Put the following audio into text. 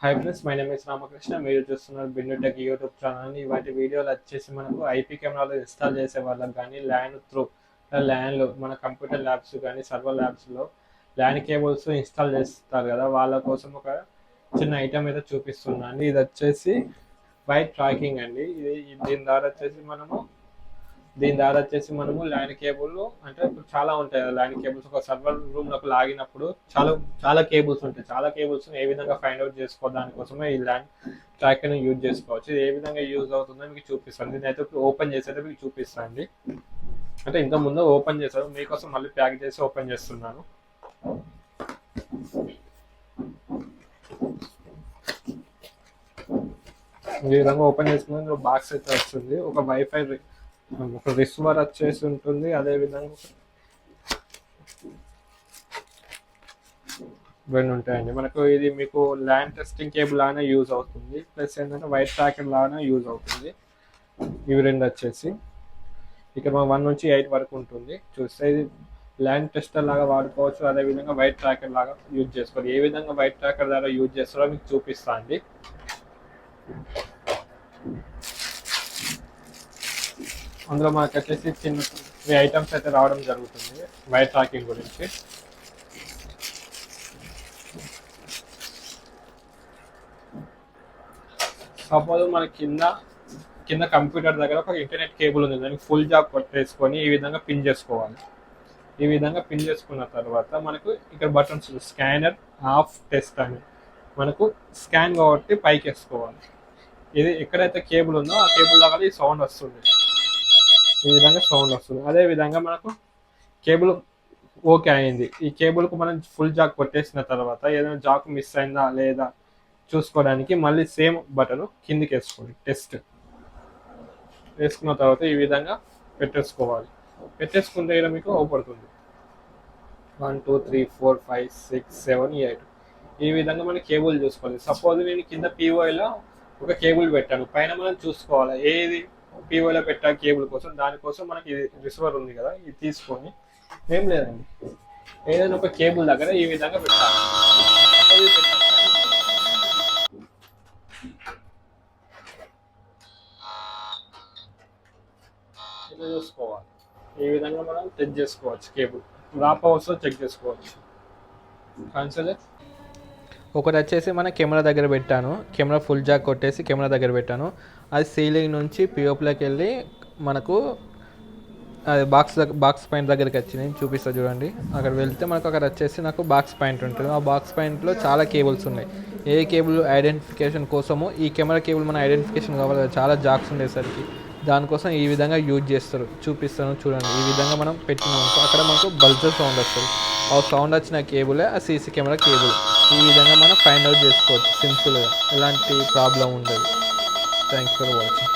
Hi friends, my name is Ramakrishna. మీరు చూస్తున్నారు Binnu tech YouTube ఛానల్ని. వాటి వీడియోలు వచ్చేసి మనకు ఐపీ కెమెరాలు ఇన్స్టాల్ చేసే వాళ్ళకి కానీ ల్యాన్లో మన కంప్యూటర్ ల్యాబ్స్ కానీ సర్వర్ ల్యాబ్స్లో ల్యాన్ కేబుల్స్ ఇన్స్టాల్ చేస్తారు కదా, వాళ్ళ కోసం ఒక చిన్న ఐటమ్ అయితే చూపిస్తున్నాను. ఇది వచ్చేసి వైట్ ట్రాకింగ్ అండి. ఇది దీని ద్వారా వచ్చేసి మనము ల్యాన్ కేబుల్ అంటే ఇప్పుడు చాలా ఉంటాయి కదా ల్యాన్ కేబుల్స్. ఒక సర్వర్ రూమ్ లోకి లాగినప్పుడు చాలా చాలా కేబుల్స్ ఉంటాయి. చాలా కేబుల్స్ ఏ విధంగా ఫైండ్ అవుట్ చేసుకో దానికోసమే ఈ ల్యాన్ ట్రాకర్ ని యూజ్ చేసుకోవచ్చు. ఇది ఏ విధంగా యూజ్ అవుతుందో మీకు చూపిస్తాను. దీని అయితే ఓపెన్ చేసేది మీకు చూపిస్తాను అండి. అంటే ఇంత ముందు ఓపెన్ చేశారు, మీకోసం మళ్ళీ ప్యాక్ చేసి ఓపెన్ చేస్తున్నాను. ఈ విధంగా ఓపెన్ చేసుకున్న బాక్స్ అయితే వస్తుంది. ఒక రిసీవర్ వచ్చేసి ఉంటుంది. అదే విధంగా రెండు ఉంటాయండి మనకు. ఇది మీకు ల్యాన్ టెస్టింగ్ కేబుల్ లాగానే యూజ్ అవుతుంది, ప్లస్ ఏంటంటే వైట్ ట్రాకర్ లాగానే యూజ్ అవుతుంది. ఇవి రెండు వచ్చేసి ఇక్కడ 1 నుంచి 8 వరకు ఉంటుంది. చూస్తే ఇది ల్యాన్ టెస్టర్ లాగా వాడుకోవచ్చు, అదేవిధంగా వైట్ ట్రాకర్ లాగా యూజ్ చేసుకోవాలి. ఏ విధంగా వైట్ ట్రాకర్ ద్వారా యూజ్ చేస్తారో మీకు చూపిస్తా అండి. అందులో మనకు వచ్చేసి చిన్న 3 ఐటమ్స్ అయితే రావడం జరుగుతుంది వైట్ ట్రాకింగ్ గురించి. సపోజ్ మన కింద కంప్యూటర్ దగ్గర ఒక ఇంటర్నెట్ కేబుల్ ఉంది, దానికి ఫుల్ జాబ్ కొట్టేసుకొని ఈ విధంగా పిన్ చేసుకోవాలి. ఈ విధంగా పిన్ చేసుకున్న తర్వాత మనకు ఇక్కడ బటన్స్ స్కానర్, ఆఫ్, టెస్ట్ అని మనకు స్కాన్ కాబట్టి పైకి వేసుకోవాలి. ఇది ఎక్కడైతే కేబుల్ ఉందో ఆ కేబుల్ దగ్గర ఈ సౌండ్ వస్తుంది. ఈ విధంగా సౌండ్ వస్తుంది. అదే విధంగా మనకు కేబుల్ ఓకే అయింది. ఈ కేబుల్కు మనం ఫుల్ జాక్ కొట్టేసిన తర్వాత ఏదైనా జాక్ మిస్ అయిందా లేదా చూసుకోవడానికి మళ్ళీ సేమ్ బటన్ కిందికి వేసుకోండి. టెస్ట్ వేసుకున్న తర్వాత ఈ విధంగా పెట్టేసుకోవాలి. పెట్టేసుకుంటే ఇలా మీకు అవుపడుతుంది 1 2 3 4 5 6 7 8. ఈ విధంగా మనం కేబుల్ చూసుకోవాలి. సపోజ్ నేను కింద పీఓలో ఒక కేబుల్ పెట్టాను, పైన మనం చూసుకోవాలి ఏది పీఓలో పెట్టా కేబుల్ కోసం. దానికోసం మనకి రిసీవర్ ఉంది కదా, ఇది తీసుకొని ఏం లేదండి ఏదైనా ఒక కేబుల్ దగ్గర ఈ విధంగా పెట్టాలి. ఇలా చూసుకోవాలి. ఈ విధంగా మనం చెక్ చేసుకోవచ్చు. కేబుల్ డ్రాప్ అవర్స్ చెక్ చేసుకోవచ్చు. ఒకటి వచ్చేసి మన కెమెరా దగ్గర పెట్టాను, కెమెరా ఫుల్ జాక్ కొట్టేసి కెమెరా దగ్గర పెట్టాను. అది సీలింగ్ నుంచి పిఓప్లోకి వెళ్ళి మనకు అది బాక్స్ పాయింట్ దగ్గరికి వచ్చింది. చూపిస్తా చూడండి. అక్కడ వెళ్తే మనకు అక్కడ వచ్చేసి నాకు బాక్స్ పాయింట్ ఉంటుంది. ఆ బాక్స్ పాయింట్లో చాలా కేబుల్స్ ఉన్నాయి. ఏ కేబుల్ ఐడెంటిఫికేషన్ కోసము ఈ కెమెరా కేబుల్ మన ఐడెంటిఫికేషన్ కావాలి, చాలా జాక్స్ ఉండేసరికి దానికోసం ఈ విధంగా యూజ్ చేస్తారు. చూపిస్తాను చూడండి. ఈ విధంగా మనం పెట్టినామనుకో అక్కడ మనకు బల్జర్ సౌండ్ వస్తుంది. ఆ సౌండ్ వచ్చిన కేబులే ఆ సీసీ కెమెరా కేబుల్. ఈ విధంగా మనం ఫైండ్ అవుట్ చేసుకోవచ్చు సింపుల్గా, ఎలాంటి ప్రాబ్లం ఉండదు. Thanks for watching.